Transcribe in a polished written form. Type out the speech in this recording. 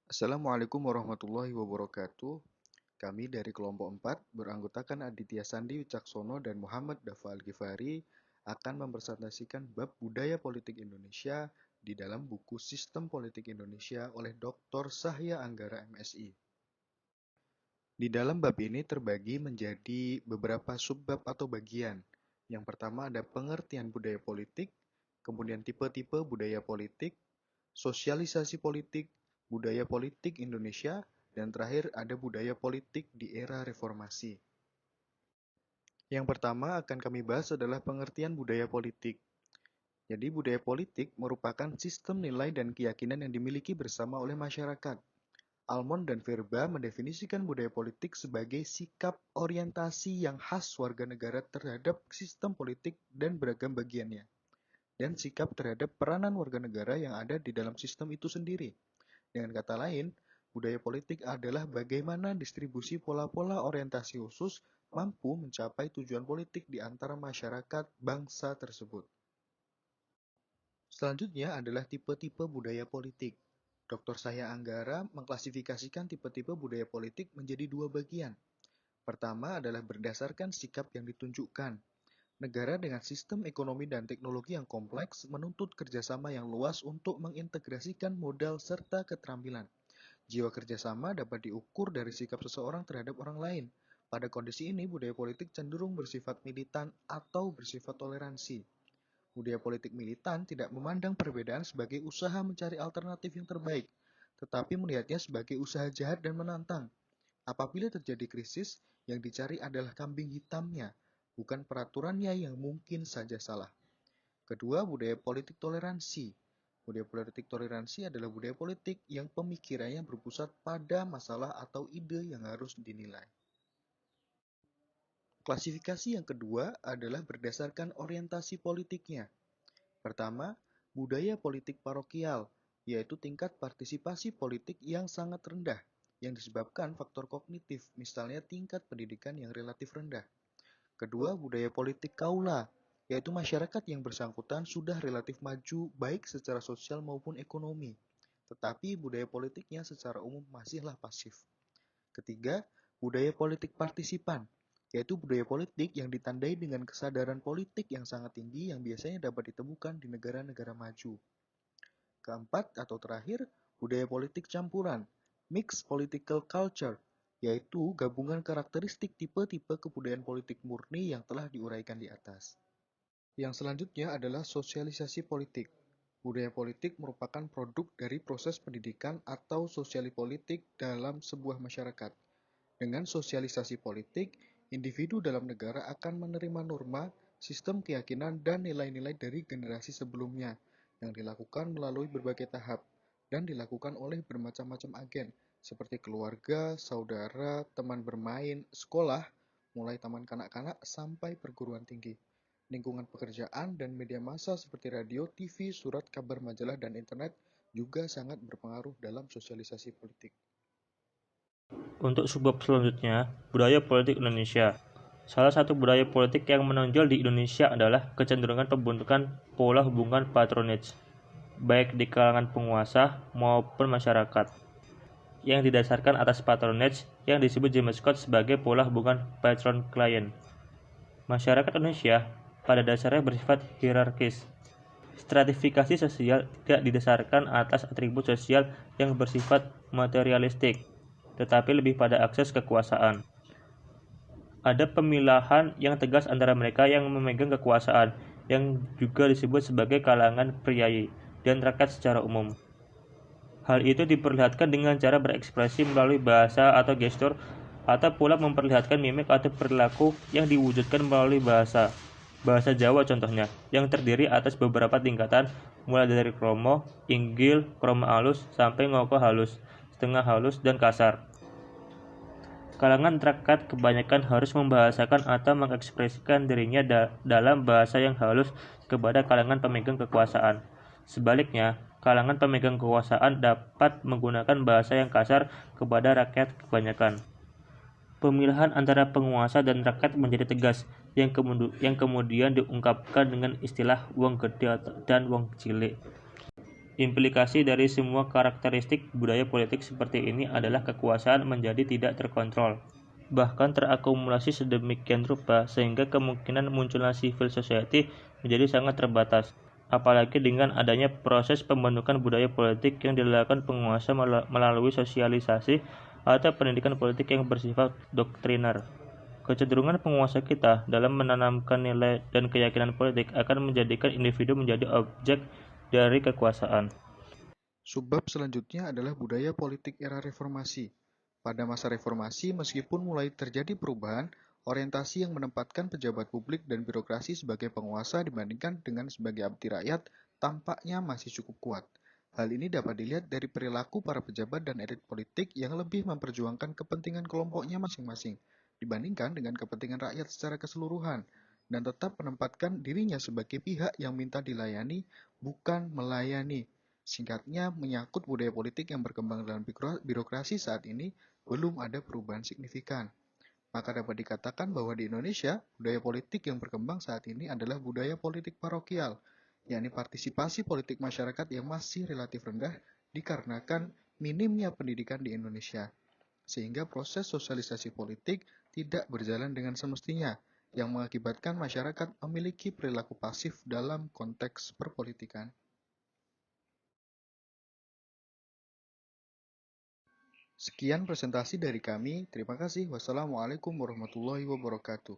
Assalamualaikum warahmatullahi wabarakatuh. Kami dari kelompok 4 beranggotakan Aditya Sandi Wicaksono dan Muhammad Dafa Al-Ghifari akan mempresentasikan bab budaya politik Indonesia di dalam buku Sistem Politik Indonesia oleh Dr. Sahya Anggara MSI. Di dalam bab ini terbagi menjadi beberapa subbab atau bagian. Yang pertama ada pengertian budaya politik, kemudian tipe-tipe budaya politik, sosialisasi politik, budaya politik Indonesia, dan terakhir ada budaya politik di era reformasi. Yang pertama akan kami bahas adalah pengertian budaya politik. Jadi budaya politik merupakan sistem nilai dan keyakinan yang dimiliki bersama oleh masyarakat. Almond dan Verba mendefinisikan budaya politik sebagai sikap orientasi yang khas warga negara terhadap sistem politik dan beragam bagiannya, dan sikap terhadap peranan warga negara yang ada di dalam sistem itu sendiri. Dengan kata lain, budaya politik adalah bagaimana distribusi pola-pola orientasi khusus mampu mencapai tujuan politik di antara masyarakat bangsa tersebut. Selanjutnya adalah tipe-tipe budaya politik. Dr. Sahya Anggara mengklasifikasikan tipe-tipe budaya politik menjadi dua bagian. Pertama adalah berdasarkan sikap yang ditunjukkan. Negara dengan sistem ekonomi dan teknologi yang kompleks menuntut kerjasama yang luas untuk mengintegrasikan modal serta keterampilan. Jiwa kerjasama dapat diukur dari sikap seseorang terhadap orang lain. Pada kondisi ini, budaya politik cenderung bersifat militan atau bersifat toleransi. Budaya politik militan tidak memandang perbedaan sebagai usaha mencari alternatif yang terbaik, tetapi melihatnya sebagai usaha jahat dan menantang. Apabila terjadi krisis, yang dicari adalah kambing hitamnya, bukan peraturannya yang mungkin saja salah. Kedua, budaya politik toleransi. Budaya politik toleransi adalah budaya politik yang pemikirannya berpusat pada masalah atau ide yang harus dinilai. Klasifikasi yang kedua adalah berdasarkan orientasi politiknya. Pertama, budaya politik parokial, yaitu tingkat partisipasi politik yang sangat rendah, yang disebabkan faktor kognitif, misalnya tingkat pendidikan yang relatif rendah. Kedua, budaya politik kaula, yaitu masyarakat yang bersangkutan sudah relatif maju baik secara sosial maupun ekonomi, tetapi budaya politiknya secara umum masihlah pasif. Ketiga, budaya politik partisipan, yaitu budaya politik yang ditandai dengan kesadaran politik yang sangat tinggi yang biasanya dapat ditemukan di negara-negara maju. Keempat atau terakhir, budaya politik campuran, mixed political culture, yaitu gabungan karakteristik tipe-tipe kebudayaan politik murni yang telah diuraikan di atas. Yang selanjutnya adalah sosialisasi politik. Budaya politik merupakan produk dari proses pendidikan atau sosialipolitik dalam sebuah masyarakat. Dengan sosialisasi politik, individu dalam negara akan menerima norma, sistem keyakinan, dan nilai-nilai dari generasi sebelumnya yang dilakukan melalui berbagai tahap dan dilakukan oleh bermacam-macam agen seperti keluarga, saudara, teman bermain, sekolah, mulai taman kanak-kanak sampai perguruan tinggi. Lingkungan pekerjaan dan media massa seperti radio, TV, surat kabar majalah, dan internet juga sangat berpengaruh dalam sosialisasi politik. Untuk subbab selanjutnya, budaya politik Indonesia. Salah satu budaya politik yang menonjol di Indonesia adalah kecenderungan pembentukan pola hubungan patronage, baik di kalangan penguasa maupun masyarakat, yang didasarkan atas patronage yang disebut James Scott sebagai pola hubungan patron-client. Masyarakat Indonesia pada dasarnya bersifat hierarkis. Stratifikasi sosial tidak didasarkan atas atribut sosial yang bersifat materialistik, tetapi lebih pada akses kekuasaan. Ada pemilahan yang tegas antara mereka yang memegang kekuasaan, yang juga disebut sebagai kalangan priai, dan rakyat secara umum. Hal itu diperlihatkan dengan cara berekspresi melalui bahasa atau gestur, atau pula memperlihatkan mimik atau perilaku yang diwujudkan melalui bahasa. Bahasa Jawa contohnya, yang terdiri atas beberapa tingkatan, mulai dari kromo, inggil, kromo halus, sampai ngoko halus, setengah halus, dan kasar. Kalangan rakyat kebanyakan harus membahasakan atau mengekspresikan dirinya dalam bahasa yang halus kepada kalangan pemegang kekuasaan. Sebaliknya, kalangan pemegang kekuasaan dapat menggunakan bahasa yang kasar kepada rakyat kebanyakan. Pemilahan antara penguasa dan rakyat menjadi tegas, yang kemudian diungkapkan dengan istilah wong gede dan wong cilik. Implikasi dari semua karakteristik budaya politik seperti ini adalah kekuasaan menjadi tidak terkontrol, bahkan terakumulasi sedemikian rupa sehingga kemungkinan munculnya civil society menjadi sangat terbatas. Apalagi dengan adanya proses pembentukan budaya politik yang dilakukan penguasa melalui sosialisasi atau pendidikan politik yang bersifat doktriner. Kecenderungan penguasa kita dalam menanamkan nilai dan keyakinan politik akan menjadikan individu menjadi objek dari kekuasaan. Subbab selanjutnya adalah budaya politik era reformasi. Pada masa reformasi, meskipun mulai terjadi perubahan, orientasi yang menempatkan pejabat publik dan birokrasi sebagai penguasa dibandingkan dengan sebagai abdi rakyat tampaknya masih cukup kuat. Hal ini dapat dilihat dari perilaku para pejabat dan elit politik yang lebih memperjuangkan kepentingan kelompoknya masing-masing dibandingkan dengan kepentingan rakyat secara keseluruhan dan tetap menempatkan dirinya sebagai pihak yang minta dilayani, bukan melayani. Singkatnya, menyangkut budaya politik yang berkembang dalam birokrasi saat ini, belum ada perubahan signifikan. Maka dapat dikatakan bahwa di Indonesia, budaya politik yang berkembang saat ini adalah budaya politik parokial, yakni partisipasi politik masyarakat yang masih relatif rendah dikarenakan minimnya pendidikan di Indonesia, sehingga proses sosialisasi politik tidak berjalan dengan semestinya, yang mengakibatkan masyarakat memiliki perilaku pasif dalam konteks perpolitikan. Sekian presentasi dari kami. Terima kasih. Wassalamualaikum warahmatullahi wabarakatuh.